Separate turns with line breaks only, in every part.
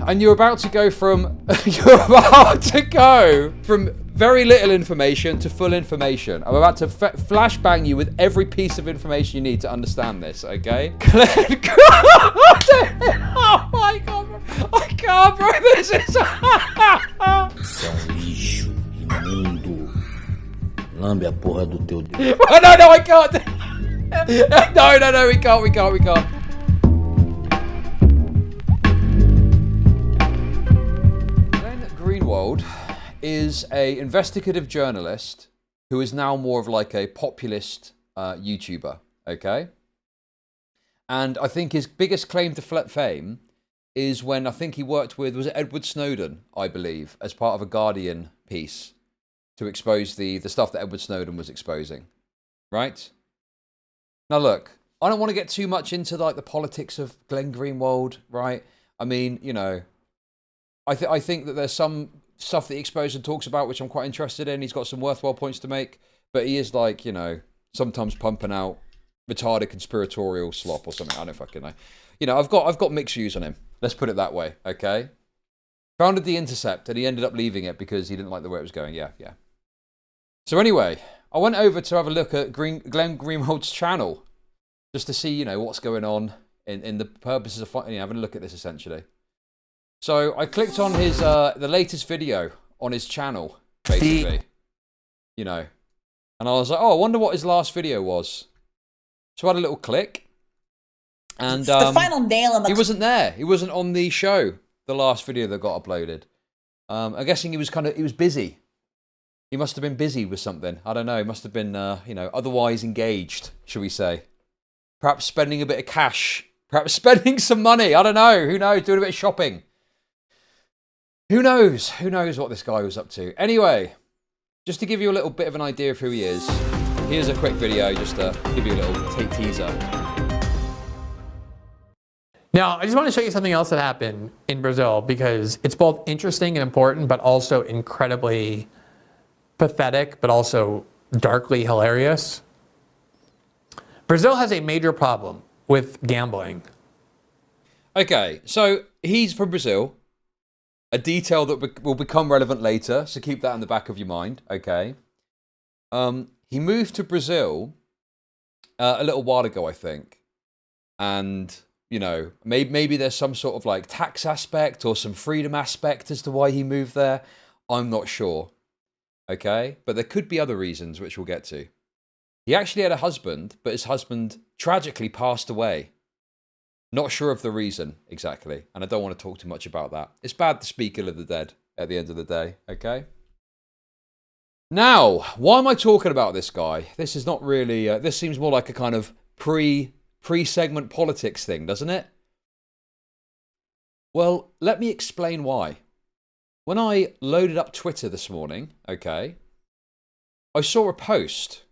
and you're about to go from very little information to full information. I'm about to flashbang you with every piece of information you need to understand this, okay? Glenn, oh my god, I can't, bro, this is...
Lambe a porra do teu dedo.
Oh, no, I can't. No, we can't. Glenn Greenwald is an investigative journalist who is now more of like a populist YouTuber, okay? And I think his biggest claim to fame is when I think he worked with, was it Edward Snowden, I believe, as part of a Guardian piece to expose the stuff that Edward Snowden was exposing, right? Now look, I don't want to get too much into like the politics of Glenn Greenwald, right? I mean, you know, I think that there's some stuff that he exposed and talks about which I'm quite interested in. He's got some worthwhile points to make, but he is like, you know, sometimes pumping out retarded conspiratorial slop or something. I don't fucking know. You know, I've got mixed views on him. Let's put it that way, okay? Founded The Intercept and he ended up leaving it because he didn't like the way it was going. Yeah. So anyway, I went over to have a look at Glenn Greenwald's channel just to see, you know, what's going on in the purposes of having a look at this essentially. So I clicked on his the latest video on his channel, basically, you know, and I was like, oh, I wonder what his last video was. So I had a little click, and
the final nail in the...
he wasn't there. He wasn't on the show. The last video that got uploaded. I'm guessing he was busy. He must have been busy with something. I don't know. He must have been, you know, otherwise engaged, shall we say? Perhaps spending a bit of cash. Perhaps spending some money. I don't know. Who knows? Doing a bit of shopping. Who knows? Who knows what this guy was up to? Anyway, just to give you a little bit of an idea of who he is, here's a quick video just to give you a little teaser.
Now, I just want to show you something else that happened in Brazil because it's both interesting and important, but also incredibly pathetic, but also darkly hilarious. Brazil has a major problem with gambling.
Okay, so he's from Brazil. A detail that will become relevant later, so keep that in the back of your mind, okay? He moved to Brazil a little while ago, I think. And, you know, maybe there's some sort of like tax aspect or some freedom aspect as to why he moved there. I'm not sure. Okay, but there could be other reasons, which we'll get to. He actually had a husband, but his husband tragically passed away. Not sure of the reason exactly, and I don't want to talk too much about that. It's bad to speak ill of the dead at the end of the day, okay? Now, why am I talking about this guy? This is not really, this seems more like a kind of pre-segment politics thing, doesn't it? Well, let me explain why. When I loaded up Twitter this morning, okay, I saw a post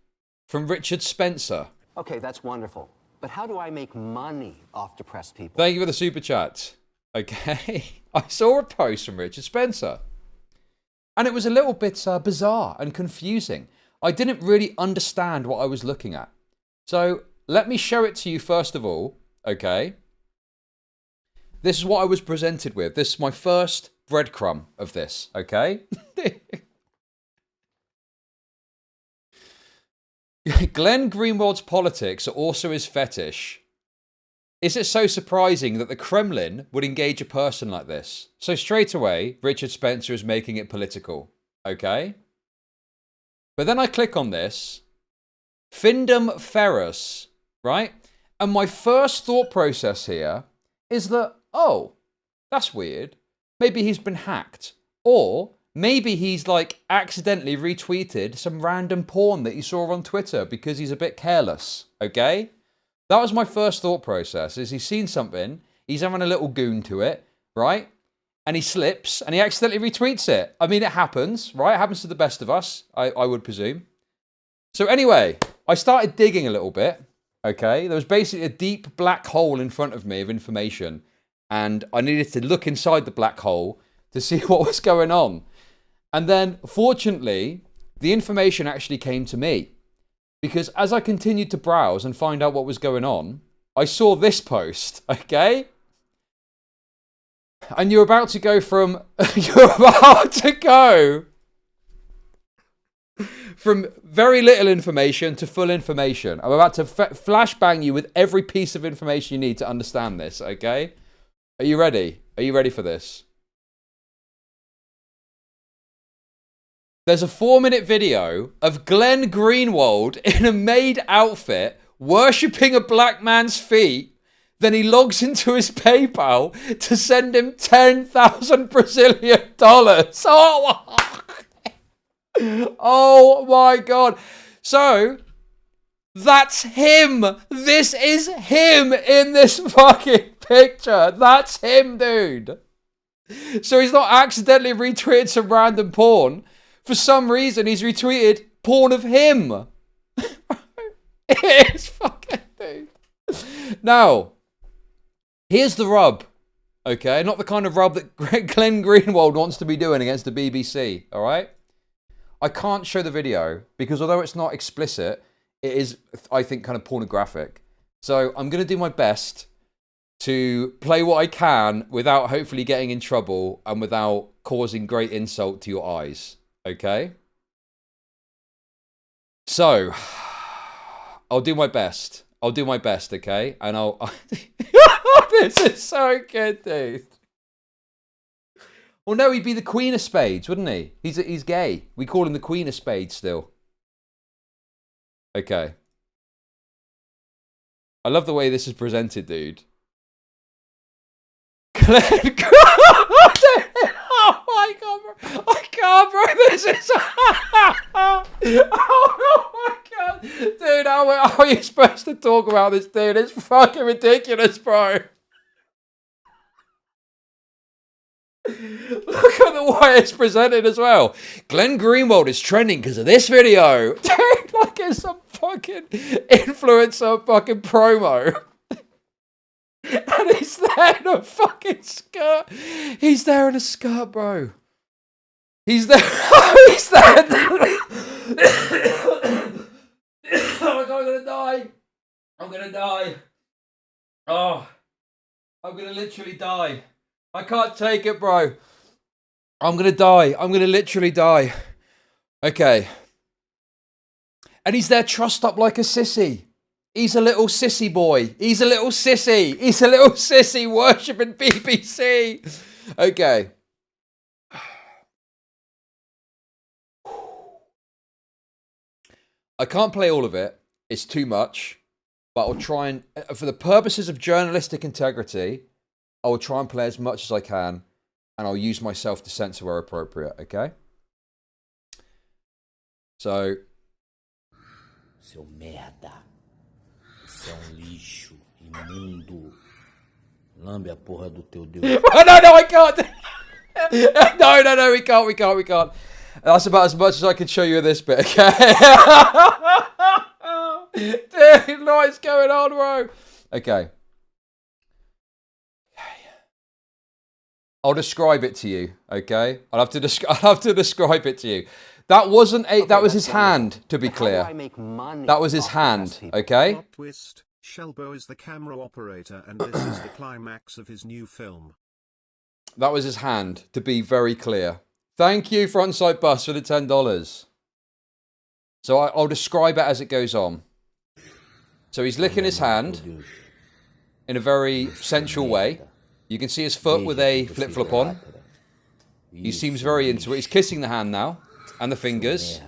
from Richard Spencer.
Okay, that's wonderful. But how do I make money off depressed people?
Thank you for the super chat. Okay, I saw a post from Richard Spencer. And it was a little bit bizarre and confusing. I didn't really understand what I was looking at. So let me show it to you first of all, okay? This is what I was presented with. This is my first breadcrumb of this, okay? Glenn Greenwald's politics are also his fetish. Is it so surprising that the Kremlin would engage a person like this? So straight away, Richard Spencer is making it political, okay? But then I click on this, Findum Ferrus, right? And my first thought process here is that, oh, that's weird. Maybe he's been hacked. Or maybe he's like accidentally retweeted some random porn that he saw on Twitter because he's a bit careless, okay? That was my first thought process, is he's seen something, he's having a little goon to it, right? And he slips and he accidentally retweets it. I mean, it happens, right? It happens to the best of us, I would presume. So anyway, I started digging a little bit, okay? There was basically a deep black hole in front of me of information, and I needed to look inside the black hole to see what was going on. And then, fortunately, the information actually came to me. Because as I continued to browse and find out what was going on, I saw this post, okay? And you're about to go from... You're about to go from very little information to full information. I'm about to flashbang you with every piece of information you need to understand this, okay? Are you ready? Are you ready for this? There's a 4-minute video of Glenn Greenwald in a maid outfit worshipping a black man's feet. Then he logs into his PayPal to send him 10,000 Brazilian dollars. Oh my God. So, that's him. This is him in this fucking picture. That's him, dude. So he's not accidentally retweeted some random porn. For some reason, he's retweeted porn of him. It is fucking dude. Now, here's the rub. Okay, not the kind of rub that Glenn Greenwald wants to be doing against the BBC. All right. I can't show the video because although it's not explicit, it is, I think, kind of pornographic. So I'm going to do my best to play what I can without hopefully getting in trouble and without causing great insult to your eyes. Okay? So, I'll do my best. I'll do my best, okay? And I'll... This is so good, dude. Well, no, he'd be the Queen of Spades, wouldn't he? He's gay. We call him the Queen of Spades still. Okay. I love the way this is presented, dude. Glenn... Oh my God, bro. I can't, bro. This is... Oh my God. Dude, how are you supposed to talk about this, dude? It's fucking ridiculous, bro. Look at the way it's presented as well. Glenn Greenwald is trending because of this video. Dude, like it's some fucking influencer fucking promo. And he's there in a fucking skirt. He's there in a skirt, bro. He's there. He's there. Oh my God, I'm gonna die. I'm gonna die. Oh, I'm gonna literally die. I can't take it, bro. I'm going to die. I'm going to literally die. Okay. And he's there trussed up like a sissy. He's a little sissy boy. He's a little sissy. He's a little sissy worshipping BBC. Okay. I can't play all of it. It's too much. But I'll try and, for the purposes of journalistic integrity, I will try and play as much as I can, and I'll use myself to censor where appropriate, okay? So...
Seu merda. Você é lixo, imundo. Lambe a porra do teu Deus.
Oh, no, I can't! No, we can't. That's about as much as I can show you of this bit, okay? Dude, what's going on, bro? Okay. I'll describe it to you, okay? I'll have to describe it to you. That wasn't a. Okay, that was his hand, to be clear. That was his hand, okay?
Plot twist: Shelbo is the camera operator, and this is the climax of his new film.
That was his hand, to be very clear. Thank you, Frontside Bus, for the $10. So I'll describe it as it goes on. So he's licking his hand in a very sensual way. You can see his foot with a flip-flop on. He seems very into it. He's kissing the hand now. And the fingers.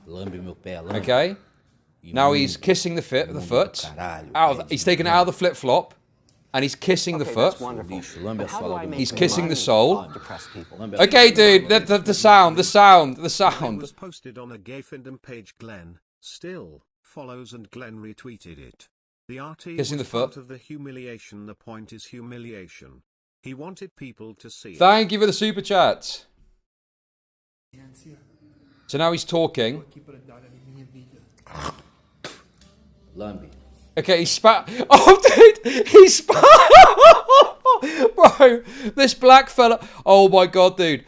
Okay. Now he's kissing the foot. He's taken it out of the flip-flop. And he's kissing the foot. He's kissing the sole. Okay, dude. The sound.
It was posted on a gay fandom page. Glenn still follows and Glenn retweeted it. The RT
kissing the foot.
Part of the humiliation. The point is humiliation. He wanted people to see it.
Thank you for the super chat. So now he's talking. Okay, he spat. Oh, dude, he spat. Bro, this black fella. Oh my God, dude.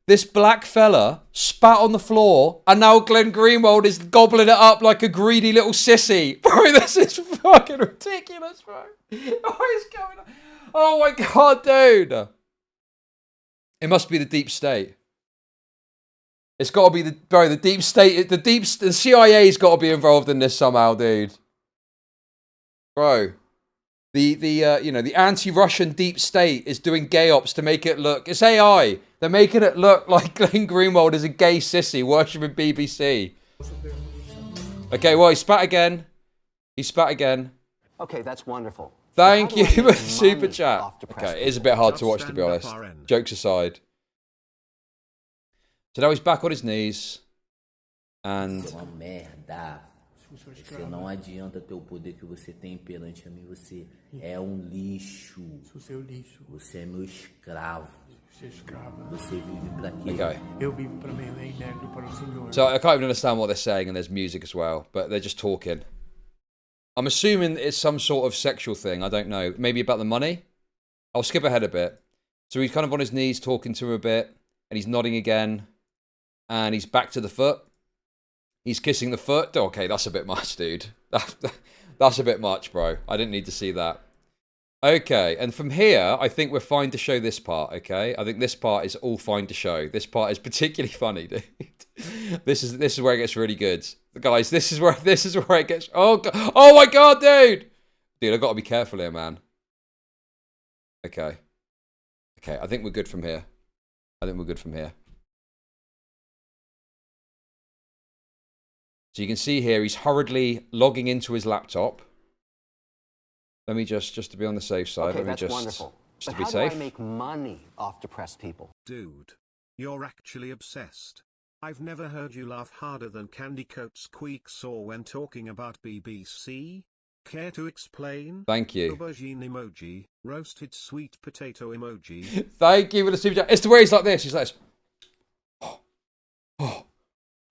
This black fella spat on the floor, and now Glenn Greenwald is gobbling it up like a greedy little sissy. Bro, this is fucking ridiculous, bro. What is going on? Oh my God, dude. It must be the deep state. It's got to be the deep state. The CIA's got to be involved in this somehow, dude. Bro, the anti-Russian deep state is doing gay ops to make it look. It's AI. They're making it look like Glenn Greenwald is a gay sissy worshipping BBC. Okay, well, he spat again. He spat again.
Okay, that's wonderful.
Thank you
How do I
for
make
the super
money
chat.
off depressed
Okay, it is a
people?
bit hard to watch, to be honest. Jokes aside. So now he's back on his knees. And
Você é uma merda. Você não adianta ter o poder que você tem perante a mim. Você é um lixo.
Sou seu lixo.
Você é meu escravo.
Você é escravo.
Você vive pra quê?
okay.
Eu vivo para mim, nem negro para o Senhor.
So I can't even understand what they're saying, and there's music as well, but they're just talking. I'm assuming it's some sort of sexual thing. I don't know. Maybe about the money? I'll skip ahead a bit. So he's kind of on his knees talking to him a bit, and he's nodding again, and he's back to the foot. He's kissing the foot. Okay, that's a bit much, dude. That's a bit much, bro. I didn't need to see that. Okay, and from here, I think we're fine to show this part, okay? I think this part is all fine to show. This part is particularly funny, dude. This is where it gets really good. Guys, this is where it gets... Oh my God, dude! Dude, I've got to be careful here, man. Okay. Okay, I think we're good from here. I think we're good from here. So you can see here, he's hurriedly logging into his laptop. Let me just to be on the safe side.
Okay,
let me
that's
just,
wonderful.
just
But
to be
how
safe.
do I make money off depressed people?
Dude, you're actually obsessed. I've never heard you laugh harder than Candy Coat Squeak saw when talking about BBC. Care to explain?
Thank you.
Aubergine emoji, roasted sweet potato emoji.
Thank you for the super chat. It's the way he's like this. He's like this. Oh,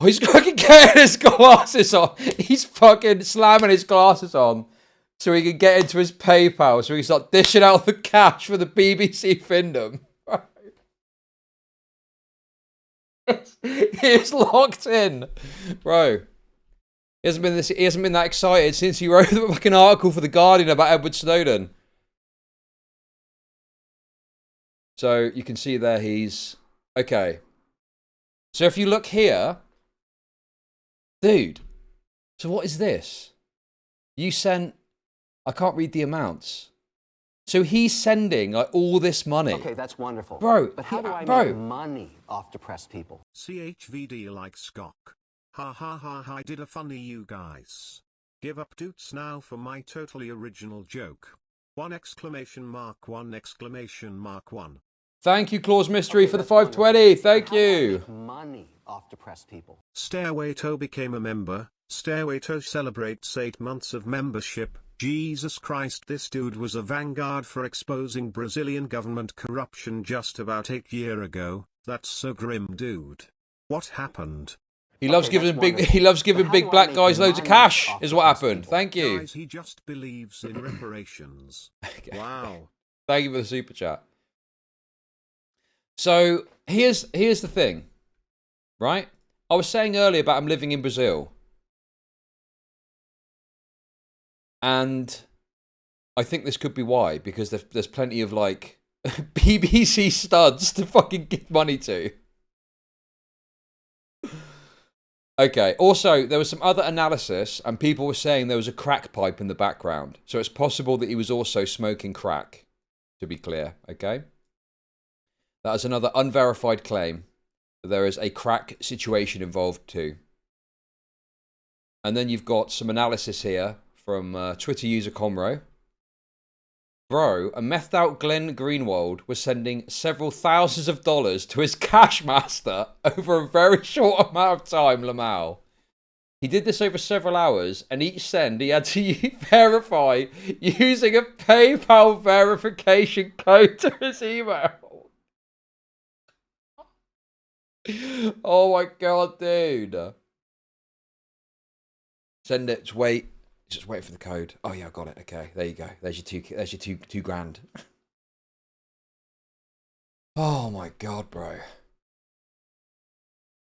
he's fucking getting his glasses on. He's fucking slamming his glasses on so he can get into his PayPal, so he can start dishing out the cash for the BBC Findom. He's locked in, bro. He hasn't been that excited since he wrote the fucking article for The Guardian about Edward Snowden. So you can see there he's... Okay. So if you look here... Dude. So what is this? You sent... I can't read the amounts. So he's sending like all this money.
Okay, that's wonderful.
Bro,
but how do I
bro.
make money off depressed people?
CHVD like Skok. Ha ha ha ha, I did a funny you guys. Give up toots now for my totally original joke. 1 exclamation mark 1 exclamation mark 1.
Thank you, Claus Mystery,
Okay,
for the
that's wonderful.
520. Thank
How do I
you.
make money off depressed people.
Stairway to became a member. Stairway to celebrates 8 months of membership. Jesus Christ, this dude was a vanguard for exposing Brazilian government corruption just about 8 years ago. That's so grim, dude. What happened?
He loves
Okay,
giving
that's
big.
wonderful.
He loves
But
giving
how
big
do I
black
make
guys loads of
money
cash.
off
Is what
depressed
happened.
people?
Thank you.
Guys, he just believes in reparations. Wow.
Thank you for the super chat. So here's the thing, right? I was saying earlier about him living in Brazil, and I think this could be why, because there's plenty of like BBC studs to fucking give money to. Okay, also, there was some other analysis, and people were saying there was a crack pipe in the background. So it's possible that he was also smoking crack, to be clear, okay? That is another unverified claim, that there is a crack situation involved too. And then you've got some analysis here from Twitter user Comro. Bro, a methed out Glenn Greenwald was sending several thousands of dollars to his cash master over a very short amount of time, Lamau. He did this over several hours, and each send he had to verify using a PayPal verification code to his email. Oh my god, dude. Send it, just wait for the code. Oh yeah, I got it. Okay, there you go. There's your two grand. Oh my god, bro.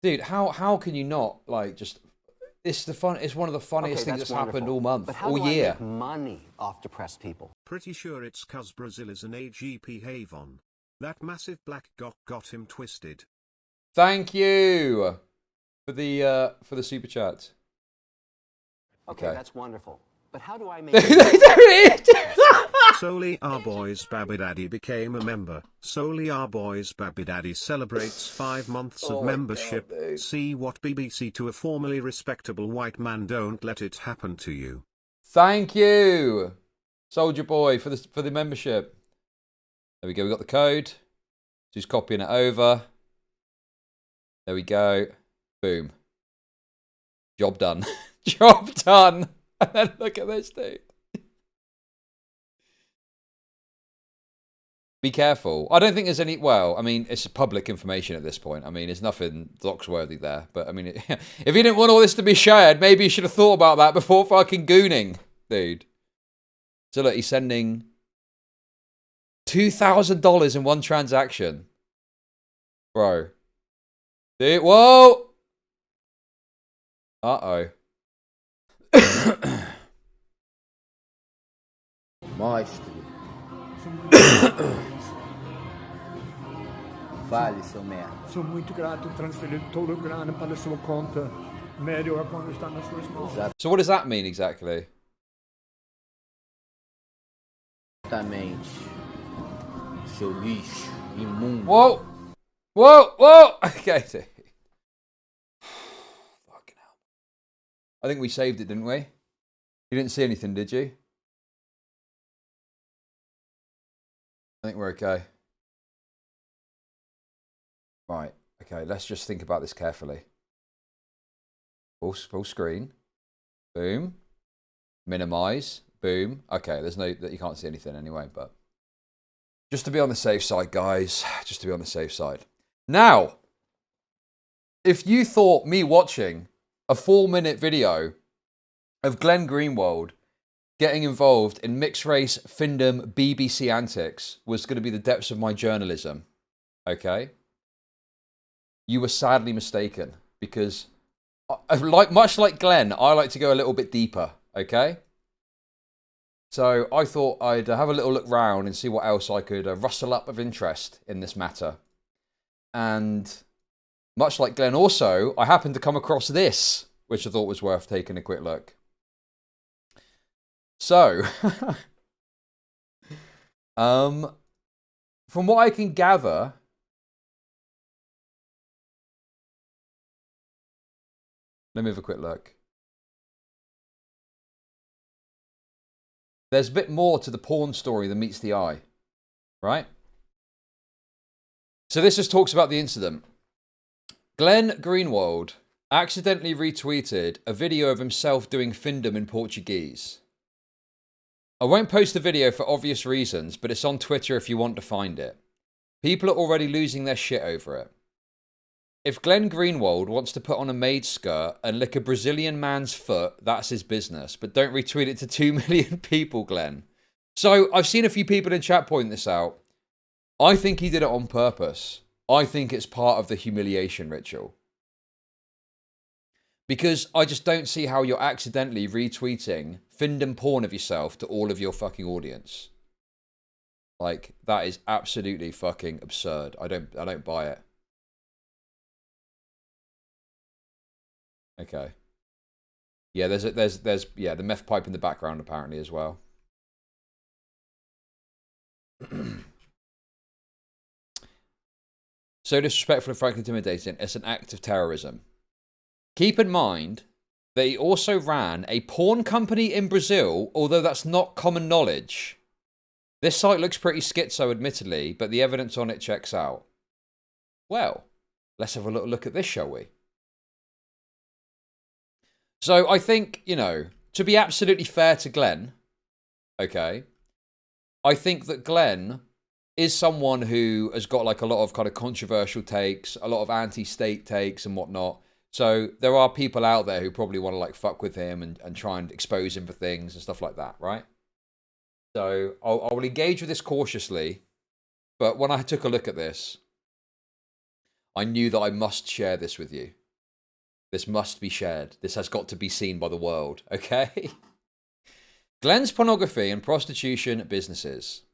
Dude, how can you not like just it's one of the funniest things that's happened all month,
but how
all
do I
year.
make money off depressed people?
Pretty sure it's cause Brazil is an AGP haven. That massive black got him twisted.
Thank you for the super chat.
Okay,
Okay.
that's wonderful. But how do I make
There it is.
Solely Our Boys Babby Daddy became a member. Solely Our Boys Babby Daddy celebrates 5 months
Oh
of
my
membership.
God, dude.
See what BBC to a formerly respectable white man. Don't let it happen to you.
Thank you, Soldier Boy, for the membership. There we go. We got the code. Just copying it over. There we go. Boom. Job done. Job done. And then look at this, dude. Be careful. I don't think there's any... Well, I mean, it's public information at this point. I mean, there's nothing doxworthy there. But, I mean, if you didn't want all this to be shared, maybe you should have thought about that before fucking gooning, dude. So, look, he's sending $2,000 in one transaction. Bro. Dude, whoa! Uh-oh.
Mostre. Fale, seu merda.
Sou muito grato transferir toda a grana para a sua conta. Melhor quando está nas suas mãos.
So what does that mean exactly?
Exatamente. Seu lixo, imundo.
Whoa! Whoa! Whoa! Okay, dude. Fucking hell. I think we saved it, didn't we? You didn't see anything, did you? I think we're okay. Right. Okay, let's just think about this carefully. Full screen. Boom. Minimize. Boom. Okay, there's no... You can't see anything anyway, but... Just to be on the safe side, guys. Just to be on the safe side. Now, if you thought me watching a 4-minute video of Glenn Greenwald getting involved in mixed race findom BBC antics was going to be the depths of my journalism, okay? You were sadly mistaken, because much like Glenn, I like to go a little bit deeper, okay? So I thought I'd have a little look round and see what else I could rustle up of interest in this matter. And much like Glenn also, I happened to come across this, which I thought was worth taking a quick look. So, from what I can gather, let me have a quick look. There's a bit more to the porn story than meets the eye, right? So this just talks about the incident. Glenn Greenwald accidentally retweeted a video of himself doing findom in Portuguese. I won't post the video for obvious reasons, but it's on Twitter if you want to find it. People are already losing their shit over it. If Glenn Greenwald wants to put on a maid skirt and lick a Brazilian man's foot, that's his business. But don't retweet it to 2 million people, Glenn. So I've seen a few people in chat point this out. I think he did it on purpose. I think it's part of the humiliation ritual. Because I just don't see how you're accidentally retweeting findom porn of yourself to all of your fucking audience. Like, that is absolutely fucking absurd. I don't buy it. Okay. Yeah, there's the meth pipe in the background apparently as well. So disrespectful and frankly intimidating. It's an act of terrorism. Keep in mind that he also ran a porn company in Brazil, although that's not common knowledge. This site looks pretty schizo, admittedly, but the evidence on it checks out. Well, let's have a little look at this, shall we? So I think, you know, to be absolutely fair to Glenn, okay, I think that Glenn is someone who has got like a lot of kind of controversial takes, a lot of anti-state takes and whatnot. So there are people out there who probably want to like fuck with him and try and expose him for things and stuff like that, right? So I'll engage with this cautiously, but when I took a look at this, I knew that I must share this with you. This must be shared. This has got to be seen by the world, okay? Glenn's pornography and prostitution businesses.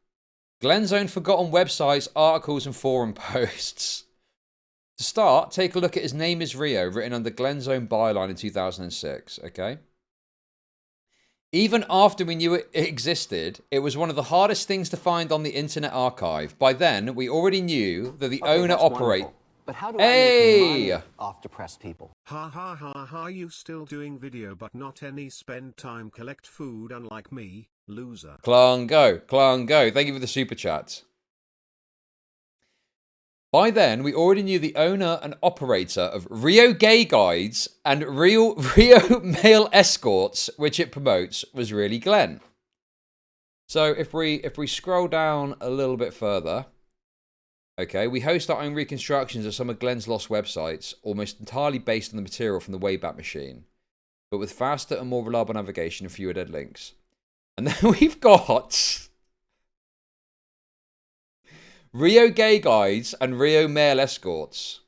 Glenn's own forgotten websites, articles, and forum posts. To start, take a look at His Name is Rio, written under Glenn's own byline in 2006, okay? Even after we knew it existed, it was one of the hardest things to find on the Internet Archive. By then, we already knew that the owner operate...
Wonderful. But how do I make money off depressed people?
Ha ha ha ha, you still doing video but not any spend time collect food unlike me, loser.
Clungo. Thank you for the super chat. By then, we already knew the owner and operator of Rio Gay Guides and Rio Male Escorts, which it promotes, was really Glenn. So if we scroll down a little bit further, okay, we host our own reconstructions of some of Glenn's lost websites, almost entirely based on the material from the Wayback Machine, but with faster and more reliable navigation and fewer dead links. And then we've got Rio Gay Guides and Rio Male Escorts.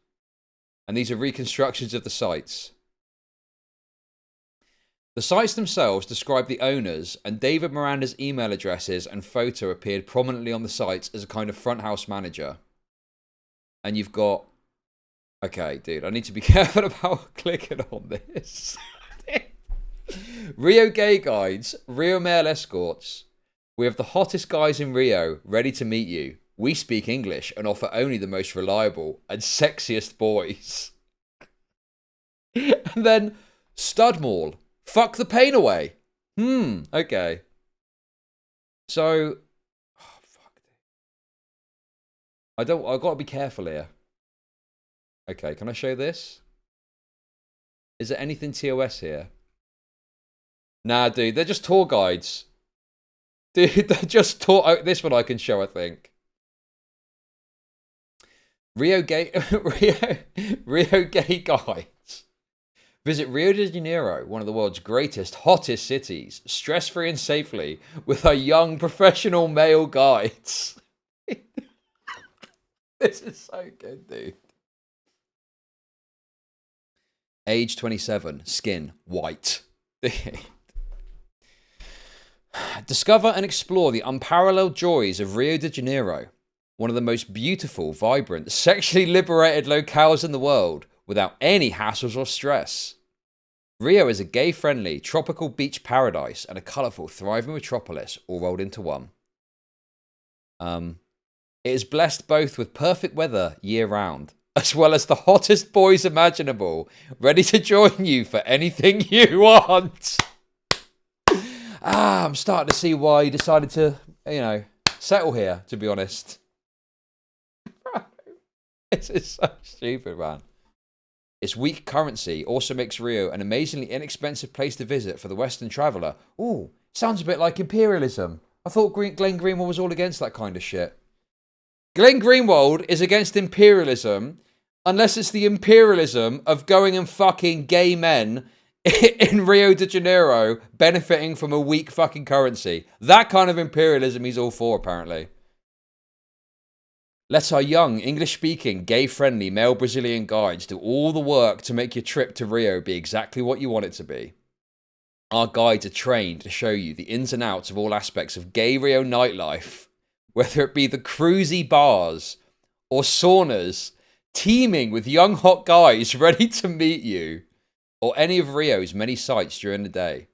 And these are reconstructions of the sites. The sites themselves describe the owners, and David Miranda's email addresses and photo appeared prominently on the sites as a kind of front house manager. And you've got... Okay, dude, I need to be careful about clicking on this. Rio Gay Guides, Rio Male Escorts. We have the hottest guys in Rio ready to meet you. We speak English and offer only the most reliable and sexiest boys. And then Stud Mall. Fuck the pain away. Okay. So, oh, fuck. I've got to be careful here. Okay, can I show this? Is there anything TOS here? Nah, dude, they're just tour guides. Dude, they're just tour... Oh, this one I can show, I think. Rio Gay Guides. Visit Rio de Janeiro, one of the world's greatest, hottest cities, stress-free and safely, with our young professional male guides. This is so good, dude. Age 27, skin white. Discover and explore the unparalleled joys of Rio de Janeiro, one of the most beautiful, vibrant, sexually liberated locales in the world, without any hassles or stress. Rio is a gay-friendly, tropical beach paradise and a colourful, thriving metropolis all rolled into one. It is blessed both with perfect weather year-round, as well as the hottest boys imaginable, ready to join you for anything you want. I'm starting to see why you decided to, settle here, to be honest. This is so stupid, man. Its weak currency also makes Rio an amazingly inexpensive place to visit for the Western traveller. Ooh, sounds a bit like imperialism. I thought Glenn Greenwald was all against that kind of shit. Glenn Greenwald is against imperialism unless it's the imperialism of going and fucking gay men in Rio de Janeiro benefiting from a weak fucking currency. That kind of imperialism he's all for, apparently. Let our young, English-speaking, gay-friendly male Brazilian guides do all the work to make your trip to Rio be exactly what you want it to be. Our guides are trained to show you the ins and outs of all aspects of gay Rio nightlife, whether it be the cruisy bars or saunas teeming with young hot guys ready to meet you, or any of Rio's many sights during the day.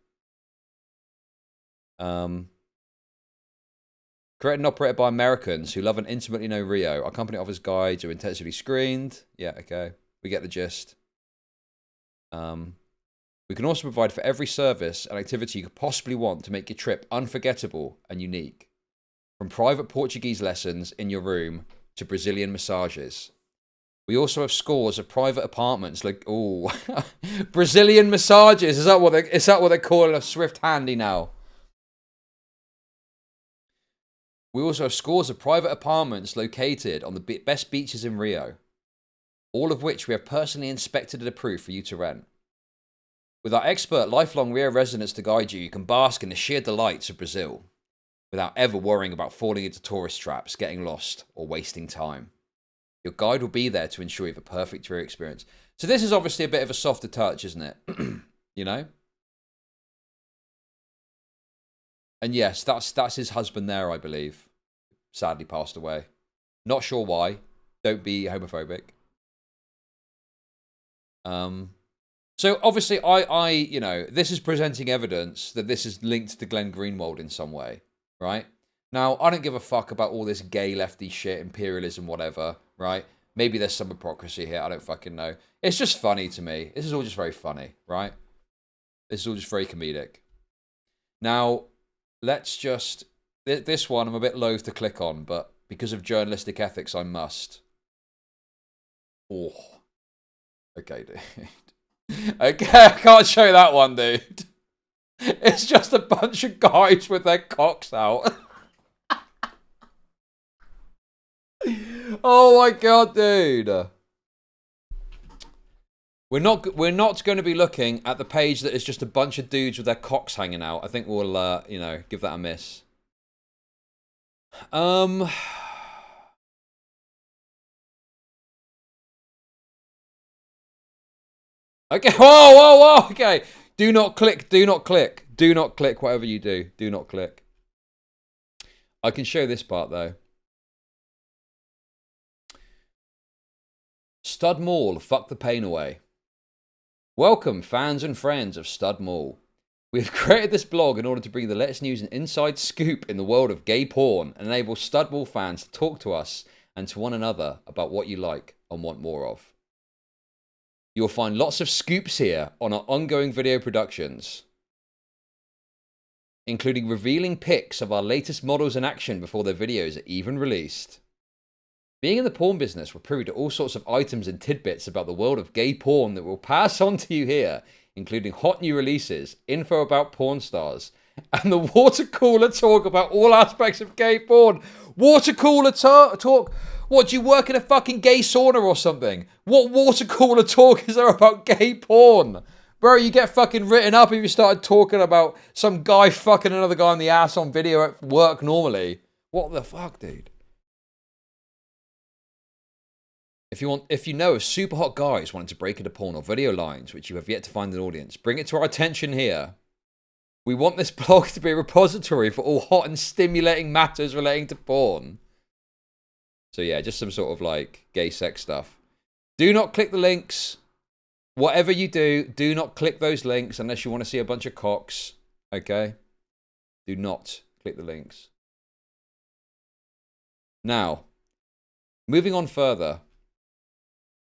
Created and operated by Americans who love and intimately know Rio. Our company offers guides who are intensively screened. Yeah, okay. We get the gist. We can also provide for every service and activity you could possibly want to make your trip unforgettable and unique. From private Portuguese lessons in your room to Brazilian massages. We also have scores of private apartments like, ooh, Brazilian massages. Is that what they're calling a Swift Handy now? We also have scores of private apartments located on the best beaches in Rio, all of which we have personally inspected and approved for you to rent. With our expert lifelong Rio residents to guide you, you can bask in the sheer delights of Brazil without ever worrying about falling into tourist traps, getting lost, or wasting time. Your guide will be there to ensure you have a perfect Rio experience. So this is obviously a bit of a softer touch, isn't it? You know? And yes, that's his husband there, I believe. sadly passed away. Not sure why. Don't be homophobic. So obviously I you know, this is presenting evidence that this is linked to Glenn Greenwald in some way, right? Now, I don't give a fuck about all this gay lefty shit, imperialism, whatever, right? Maybe there's some hypocrisy here, I don't fucking know. It's just funny to me. This is all just very funny, right? This is all just very comedic. Now, let's just... This one I'm a bit loath to click on, but because of journalistic ethics, I must. Oh. Okay, dude. Okay, I can't show that one, dude. It's just a bunch of guys with their cocks out. Oh my god, dude. We're not going to be looking at the page that is just a bunch of dudes with their cocks hanging out. I think we'll you know, give that a miss. Okay, whoa, okay. Do not click, do not click. Do not click, whatever you do. Do not click. I can show this part, though. Stud Mall, fuck the pain away. Welcome, fans and friends of Stud Mall. We've created this blog in order to bring the latest news and inside scoop in the world of gay porn and enable Stud Mall fans to talk to us and to one another about what you like and want more of. You'll find lots of scoops here on our ongoing video productions, including revealing pics of our latest models in action before their videos are even released. Being in the porn business, we're privy to all sorts of items and tidbits about the world of gay porn that we'll pass on to you here, including hot new releases, info about porn stars, and the water cooler talk about all aspects of gay porn. Water cooler talk? What, do you work in a fucking gay sauna or something? What water cooler talk is there about gay porn? Bro, you get fucking written up if you started talking about some guy fucking another guy in the ass on video at work normally. What the fuck, dude? If you know of super hot guys wanting to break into porn or video lines which you have yet to find an audience, bring it to our attention here. We want this blog to be a repository for all hot and stimulating matters relating to porn. So yeah, just some sort of like gay sex stuff. Do not click the links. Whatever you do not click those links unless you want to see a bunch of cocks. Okay? Do not click the links. Now, moving on further,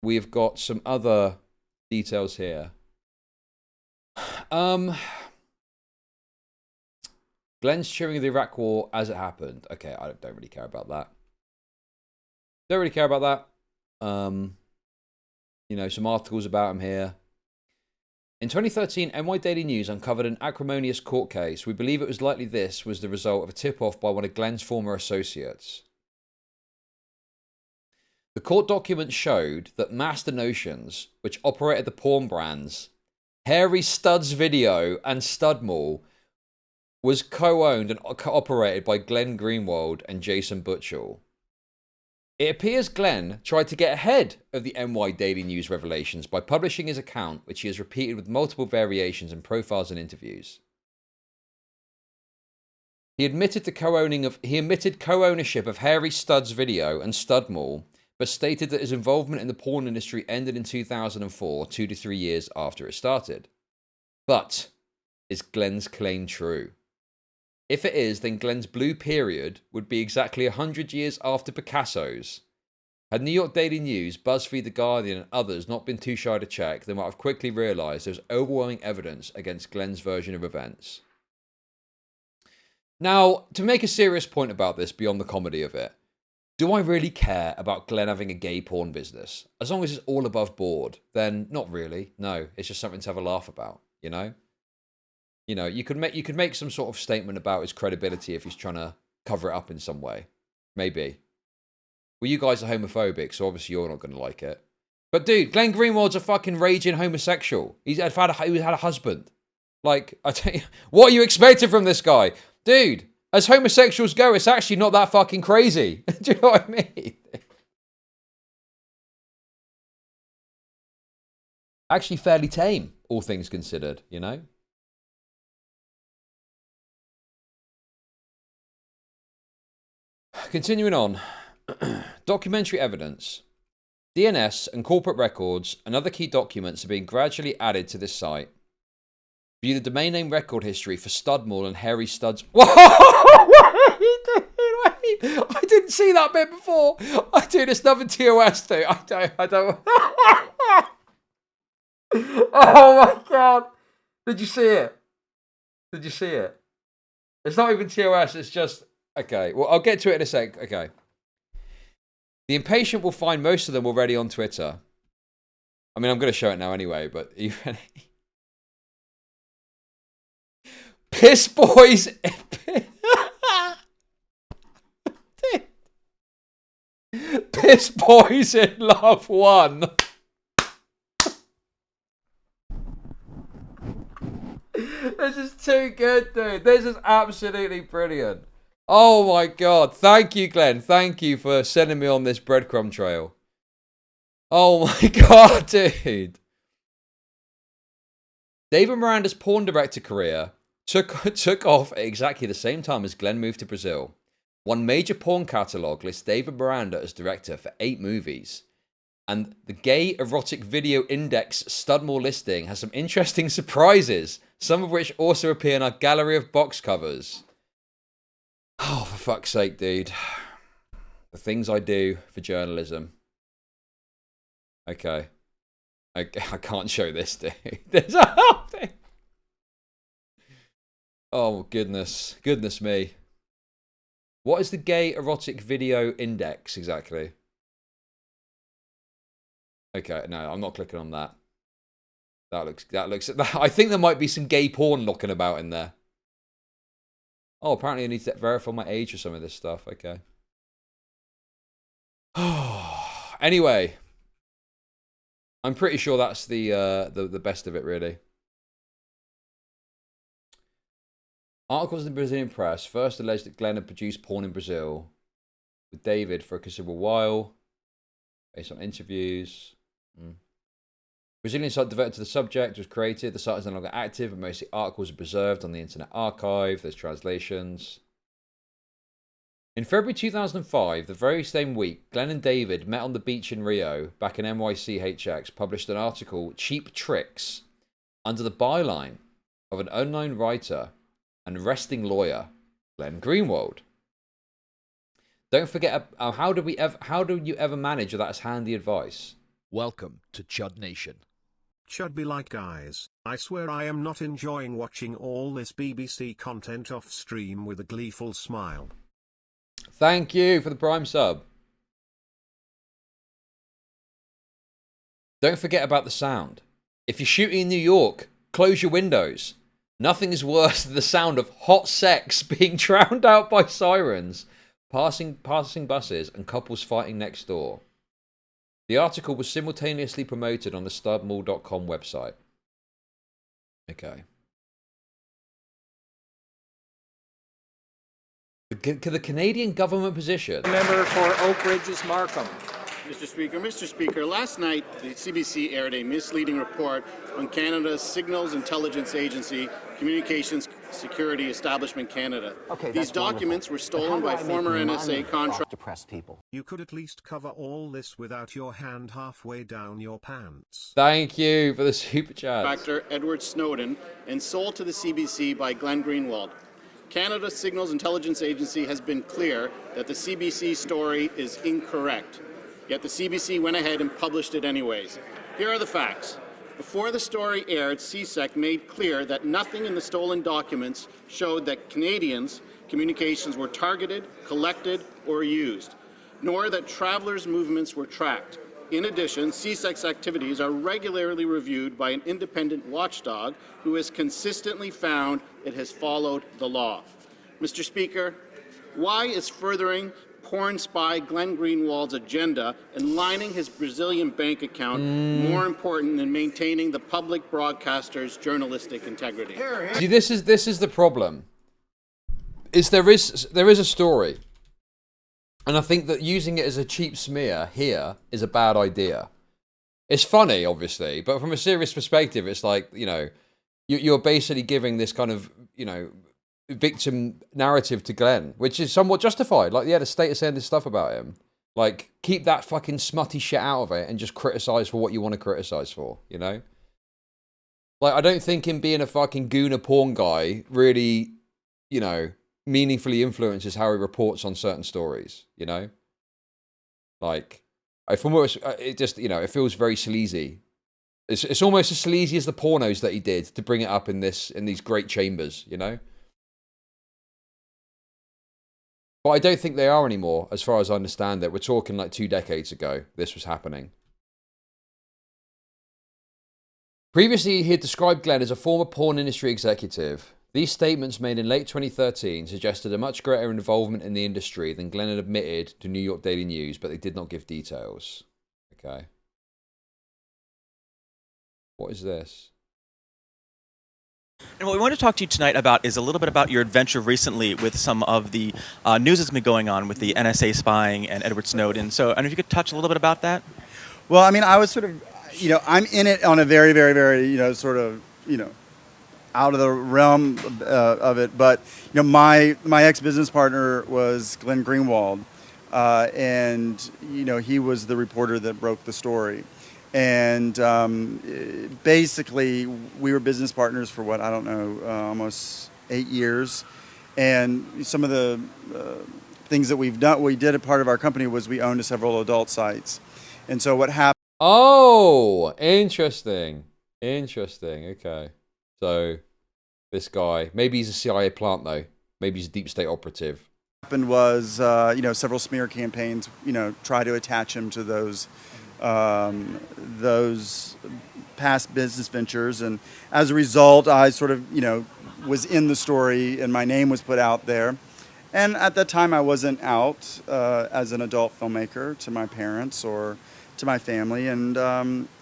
we've got some other details here. Glenn's cheering the Iraq War as it happened. Okay, I don't really care about that. Don't really care about that. You know, some articles about him here. In 2013, NY Daily News uncovered an acrimonious court case. We believe it was likely this was the result of a tip-off by one of Glenn's former associates. The court documents showed that Master Notions, which operated the porn brands Hairy Studs Video and Stud Mall, was co-owned and operated by Glenn Greenwald and Jason Butchell. It appears Glenn tried to get ahead of the NY Daily News revelations by publishing his account, which he has repeated with multiple variations in profiles and interviews. He admitted co-ownership of Hairy Studs Video and Stud Mall, but stated that his involvement in the porn industry ended in 2004, 2 to 3 years after it started. But is Glenn's claim true? If it is, then Glenn's blue period would be exactly 100 years after Picasso's. Had New York Daily News, BuzzFeed, The Guardian, and others not been too shy to check, they might have quickly realised there was overwhelming evidence against Glenn's version of events. Now, to make a serious point about this beyond the comedy of it, do I really care about Glenn having a gay porn business? As long as it's all above board, then not really. No, it's just something to have a laugh about, you know? You know, you could make some sort of statement about his credibility if he's trying to cover it up in some way. Maybe. Well, you guys are homophobic, so obviously you're not going to like it. But dude, Glenn Greenwald's a fucking raging homosexual. He had a husband. Like, I tell you, what are you expecting from this guy? Dude, as homosexuals go, it's actually not that fucking crazy. Do you know what I mean? Actually fairly tame, all things considered, you know? Continuing on. Documentary evidence. DNS and corporate records and other key documents are being gradually added to this site. View the domain name record history for Studmall and Harry Stud's... Whoa! Wait! I didn't see that bit before. I do this nothing TOS too. I don't... Oh my god! Did you see it? Did you see it? It's not even TOS, it's just... Okay, well, I'll get to it in a sec. Okay. The impatient will find most of them already on Twitter. I mean, I'm going to show it now anyway, but are you ready? Piss boys... Piss boys in love 1. This is too good, dude. This is absolutely brilliant. Oh my god. Thank you, Glenn. Thank you for sending me on this breadcrumb trail. Oh my god, dude. David Miranda's porn director career took off at exactly the same time as Glenn moved to Brazil. One major porn catalogue lists David Miranda as director for 8 movies. And the Gay Erotic Video Index Studmore listing has some interesting surprises, some of which also appear in our gallery of box covers. Oh, for fuck's sake, dude. The things I do for journalism. Okay. I can't show this, dude. There's a whole thing. Oh, goodness. Goodness me. What is the Gay Erotic Video Index exactly? Okay, no, I'm not clicking on that. That looks. I think there might be some gay porn knocking about in there. Oh, apparently I need to verify my age for some of this stuff. Okay. Anyway, I'm pretty sure that's the best of it, really. Articles in the Brazilian press first alleged that Glenn had produced porn in Brazil with David for a considerable while, based on interviews. Brazilian site diverted to the subject was created. The site is no longer active, but mostly articles are preserved on the Internet Archive. There's translations. In February 2005, the very same week, Glenn and David met on the beach in Rio, back in NYCHX, published an article, Cheap Tricks, under the byline of an unknown writer and resting lawyer, Glenn Greenwald. Don't forget, how do you ever manage that as handy advice?
Welcome to Chud Nation.
Chud be like, guys, I swear I am not enjoying watching all this BBC content off stream with a gleeful smile.
Thank you for the Prime sub. Don't forget about the sound. If you're shooting in New York, close your windows. Nothing is worse than the sound of hot sex being drowned out by sirens, passing buses, and couples fighting next door. The article was simultaneously promoted on the studmall.com website. Okay. The Canadian government position.
Member for Oak Ridges Markham.
Mr. Speaker, last night the CBC aired a misleading report on Canada's Signals Intelligence Agency, Communications Security Establishment Canada.
Okay,
these documents were stolen by former NSA contractors.
Depressed people.
You could at least cover all this without your hand halfway down your pants.
Thank you for the super chat.
Contractor Edward Snowden and sold to the CBC by Glenn Greenwald. Canada's Signals Intelligence Agency has been clear that the CBC story is incorrect. Yet the CBC went ahead and published it anyways. Here are the facts. Before the story aired, CSEC made clear that nothing in the stolen documents showed that Canadians' communications were targeted, collected, or used, nor that travelers' movements were tracked. In addition, CSEC's activities are regularly reviewed by an independent watchdog who has consistently found it has followed the law. Mr. Speaker, why is furthering porn spy Glenn Greenwald's agenda and lining his Brazilian bank account more important than maintaining the public broadcaster's journalistic integrity?
See, this is the problem. There is a story, and I think that using it as a cheap smear here is a bad idea. It's funny, obviously, but from a serious perspective, it's like, you know, you're basically giving this kind of, you know, victim narrative to Glenn, which is somewhat justified. Like, yeah, the state is saying this stuff about him. Like, keep that fucking smutty shit out of it and just criticize for what you want to criticize for, you know? Like, I don't think him being a fucking gooner porn guy really, you know, meaningfully influences how he reports on certain stories, you know? Like, from what it just, you know, it feels very sleazy. It's almost as sleazy as the pornos that he did to bring it up in these great chambers, you know? But I don't think they are anymore, as far as I understand it. We're talking like 2 decades ago this was happening. Previously, he had described Glenn as a former porn industry executive. These statements made in late 2013 suggested a much greater involvement in the industry than Glenn had admitted to New York Daily News, but they did not give details. Okay. What is this?
And what we want to talk to you tonight about is a little bit about your adventure recently with some of the news that's been going on with the NSA spying and Edward Snowden. So I don't know if you could touch a little bit about that.
Well, I mean, I was sort of, you know, I'm in it on a very, very, very, you know, sort of, you know, out of the realm of it. But, you know, my ex-business partner was Glenn Greenwald. And, you know, he was the reporter that broke the story. And basically, we were business partners for what, I don't know, almost 8 years. And some of the things that we've done, we did a part of our company was we owned several adult sites. And so what happened...
Oh, interesting. Interesting, okay. So, this guy, maybe he's a CIA plant though. Maybe he's a deep state operative.
What happened was, you know, several smear campaigns, you know, try to attach him to those past business ventures, and as a result, I sort of, you know, was in the story, and my name was put out there. And at that time, I wasn't out as an adult filmmaker to my parents or to my family, and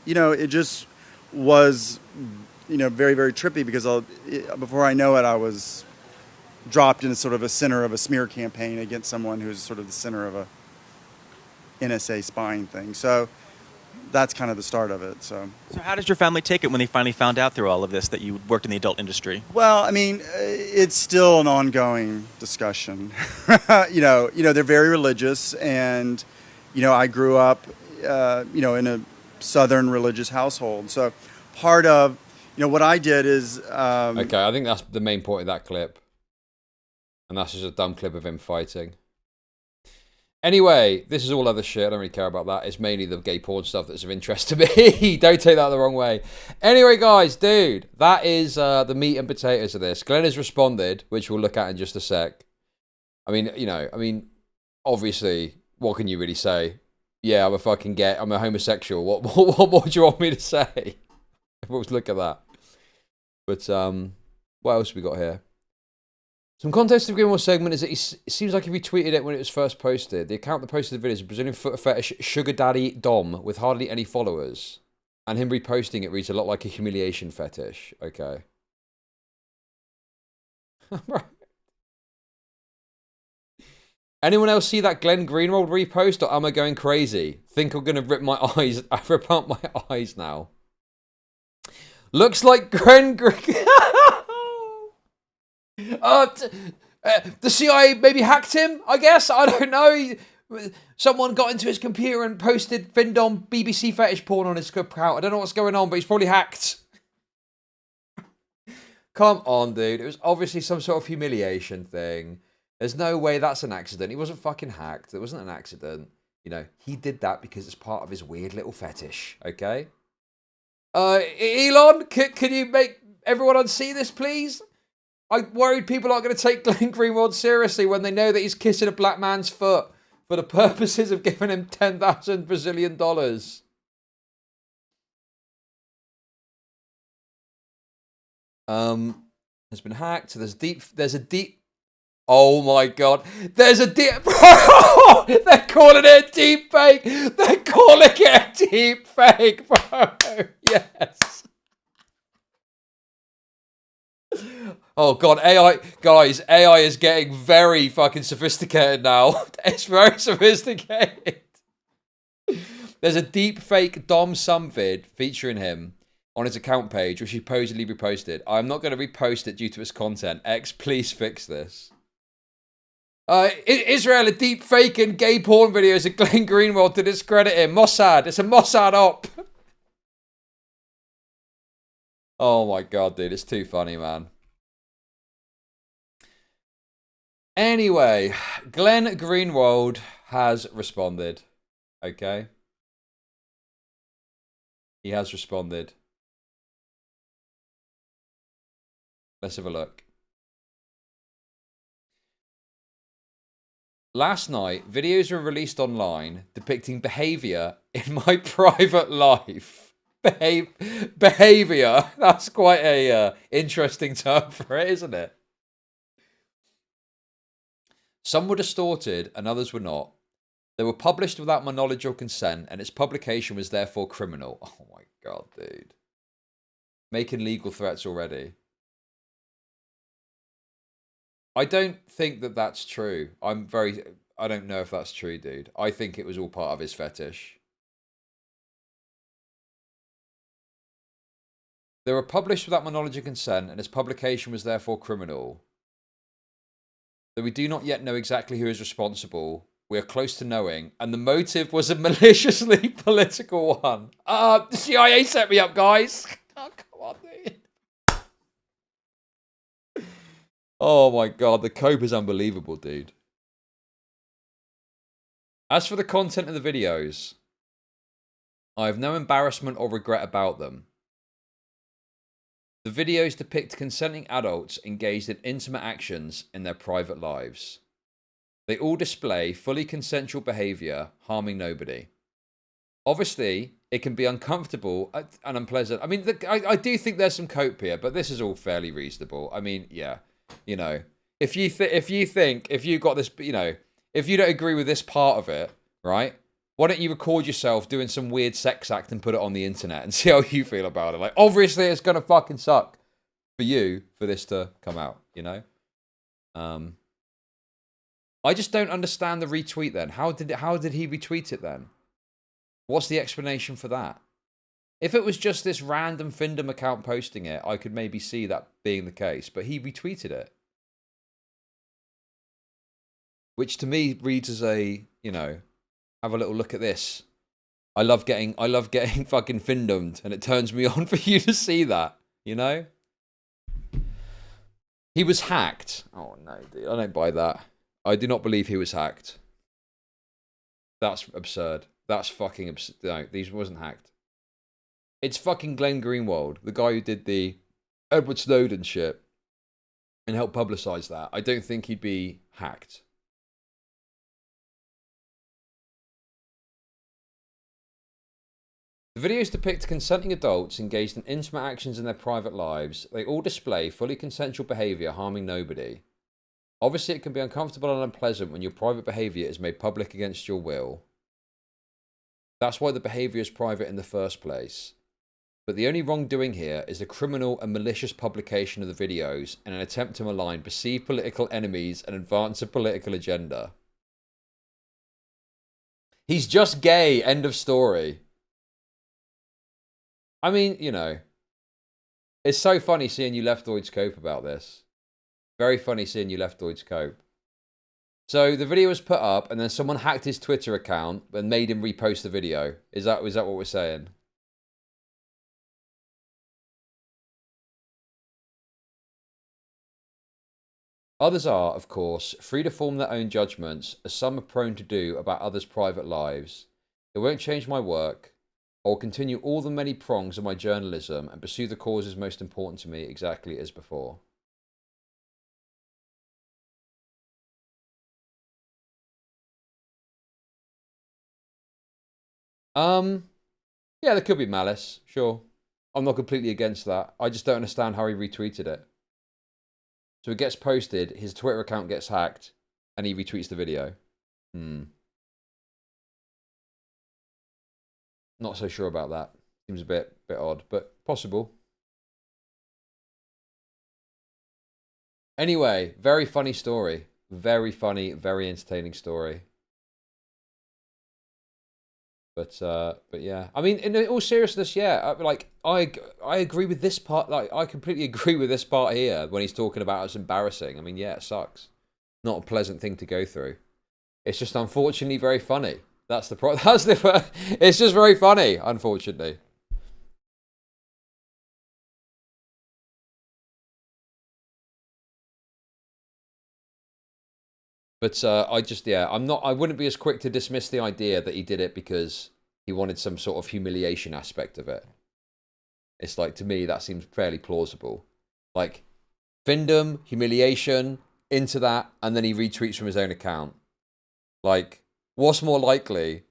you know, it just was, you know, very, very trippy because before I know it, I was dropped into sort of a center of a smear campaign against someone who's sort of the center of a NSA spying thing. So that's kind of the start of it. So
how did your family take it when they finally found out through all of this that you worked in the adult industry?
Well, I mean, it's still an ongoing discussion. you know, they're very religious, and you know, I grew up, you know, in a Southern religious household. So part of, you know, what I did is
okay, I think that's the main point of that clip, and that's just a dumb clip of him fighting. Anyway, this is all other shit. I don't really care about that. It's mainly the gay porn stuff that's of interest to me. Don't take that the wrong way. Anyway, guys, dude, that is the meat and potatoes of this. Glenn has responded, which we'll look at in just a sec. I mean, you know, obviously, what can you really say? Yeah, I'm a homosexual. What more do you want me to say? We'll look at that. But what else have we got here? Some context of the Greenwald segment is that it seems like he retweeted it when it was first posted. The account that posted the video is a Brazilian foot fetish sugar daddy Dom with hardly any followers. And him reposting it reads a lot like a humiliation fetish. Okay. Right. Anyone else see that Glenn Greenwald repost, or am I going crazy? Think I'm going to rip out my eyes now. Looks like Glenn Greenwald. The CIA maybe hacked him, I guess. I don't know. Someone got into his computer and posted Findom BBC fetish porn on his account. I don't know what's going on, but he's probably hacked. Come on, dude. It was obviously some sort of humiliation thing. There's no way that's an accident. He wasn't fucking hacked. It wasn't an accident. You know, he did that because it's part of his weird little fetish, okay? Elon, can you make everyone unsee this, please? I'm worried people aren't going to take Glenn Greenwald seriously when they know that he's kissing a black man's foot for the purposes of giving him 10,000 Brazilian dollars. Has been hacked. There's a deep. Oh my god. There's a deep. They're calling it a deep fake. They're calling it a deep fake, bro. Yes. Oh god, AI, guys, AI is getting very fucking sophisticated now. It's very sophisticated. There's a deep fake Dom Sum vid featuring him, on his account page, which he supposedly reposted. I'm not going to repost it due to its content. X, please fix this. Israel are deep faking gay porn videos of Glenn Greenwald to discredit him. Mossad. It's a Mossad op. Oh my god, dude. It's too funny, man. Anyway, Glenn Greenwald has responded. Okay? He has responded. Let's have a look. Last night, videos were released online depicting behavior in my private life. Behavior. That's quite a interesting term for it, isn't it? Some were distorted and others were not. They were published without my knowledge or consent, and its publication was therefore criminal. Oh my god, dude. Making legal threats already. I don't think that that's true. I don't know if that's true, dude. I think it was all part of his fetish. They were published without my knowledge and consent, and its publication was therefore criminal. Though we do not yet know exactly who is responsible, we are close to knowing, and the motive was a maliciously political one. The CIA set me up, guys. Oh, come on, dude. Oh my god, the cope is unbelievable, dude. As for the content of the videos, I have no embarrassment or regret about them. The videos depict consenting adults engaged in intimate actions in their private lives. They all display fully consensual behavior, harming nobody. Obviously, it can be uncomfortable and unpleasant. I mean, I do think there's some cope here, but this is all fairly reasonable. I mean, yeah, you know, if you got this, you know, if you don't agree with this part of it, right? Why don't you record yourself doing some weird sex act and put it on the internet and see how you feel about it? Like, obviously, it's gonna fucking suck for you for this to come out, you know. I just don't understand the retweet. Then how did he retweet it then? What's the explanation for that? If it was just this random Findom account posting it, I could maybe see that being the case. But he retweeted it, which to me reads as a, you know, have a little look at this. I love getting fucking Findomed, and it turns me on for you to see that, you know? He was hacked. Oh no, dude, I don't buy that. I do not believe he was hacked. That's absurd. That's fucking absurd. No, these wasn't hacked. It's fucking Glenn Greenwald, the guy who did the Edward Snowden shit and helped publicize that. I don't think he'd be hacked. The videos depict consenting adults engaged in intimate actions in their private lives. They all display fully consensual behavior, harming nobody. Obviously, it can be uncomfortable and unpleasant when your private behavior is made public against your will. That's why the behavior is private in the first place. But the only wrongdoing here is the criminal and malicious publication of the videos in an attempt to malign perceived political enemies and advance a political agenda. He's just gay, end of story. I mean, you know, it's so funny seeing you leftoids cope about this. Very funny seeing you leftoids cope. So the video was put up and then someone hacked his Twitter account and made him repost the video. Is that what we're saying? Others are, of course, free to form their own judgments, as some are prone to do about others' private lives. It won't change my work. I will continue all the many prongs of my journalism and pursue the causes most important to me exactly as before. Yeah, there could be malice, sure. I'm not completely against that. I just don't understand how he retweeted it. So it gets posted, his Twitter account gets hacked, and he retweets the video. Not so sure about that. Seems a bit odd, but possible. Anyway, very funny story. Very funny, very entertaining story. But yeah, I mean, in all seriousness, yeah, like I agree with this part. Like I completely agree with this part here when he's talking about it's embarrassing. I mean, yeah, it sucks. Not a pleasant thing to go through. It's just unfortunately very funny. That's the pro. That's the. It's just very funny, unfortunately. But I wouldn't be as quick to dismiss the idea that he did it because he wanted some sort of humiliation aspect of it. It's like, to me, that seems fairly plausible. Like, Findom, humiliation, into that, and then he retweets from his own account. Like, what's more likely?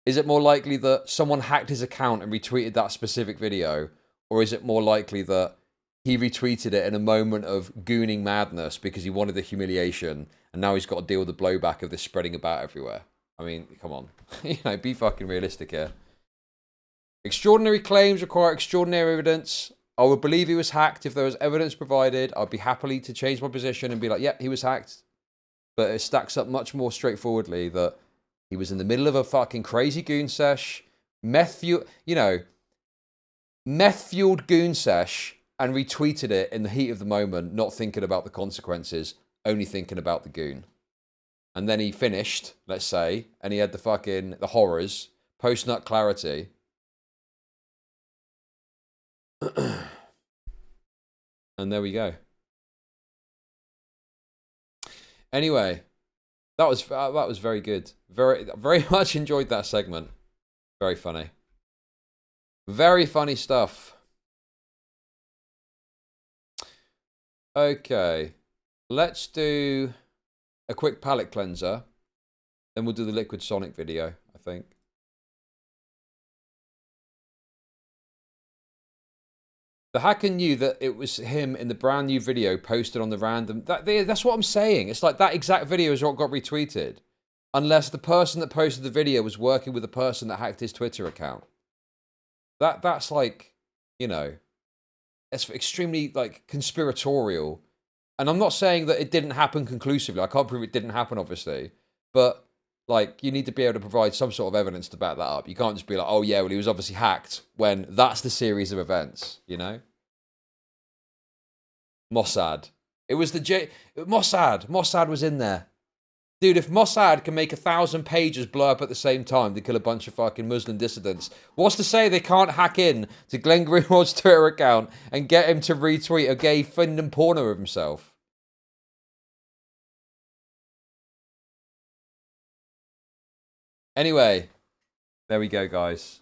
Is it more likely that someone hacked his account and retweeted that specific video? Or is it more likely that he retweeted it in a moment of gooning madness because he wanted the humiliation, and now he's got to deal with the blowback of this spreading about everywhere? I mean, come on. Be fucking realistic here. Extraordinary claims require extraordinary evidence. I would believe he was hacked if there was evidence provided. I'd be happily to change my position and be like, yep, he was hacked. But it stacks up much more straightforwardly that he was in the middle of a fucking crazy goon sesh, meth-fueled goon sesh, and retweeted it in the heat of the moment, not thinking about the consequences, only thinking about the goon. And then he finished, let's say, and he had the horrors, post-nut clarity. And there we go. Anyway, that was very good. Very much enjoyed that segment. Very funny. Very funny stuff. Okay, let's do a quick palate cleanser. Then we'll do the Liquid Sonic video, I think. The hacker knew that it was him in the brand new video posted on the random... That's what I'm saying. It's like that exact video is what got retweeted. Unless the person that posted the video was working with the person that hacked his Twitter account. That's like, it's extremely, like, conspiratorial. And I'm not saying that it didn't happen conclusively. I can't prove it didn't happen, obviously. But, like, you need to be able to provide some sort of evidence to back that up. You can't just be like, oh, yeah, well, he was obviously hacked, when that's the series of events, Mossad. It was Mossad. Mossad was in there. Dude, if Mossad can make 1,000 pages blow up at the same time to kill a bunch of fucking Muslim dissidents, what's to say they can't hack in to Glenn Greenwald's Twitter account and get him to retweet a gay Findom porno of himself? Anyway, there we go, guys.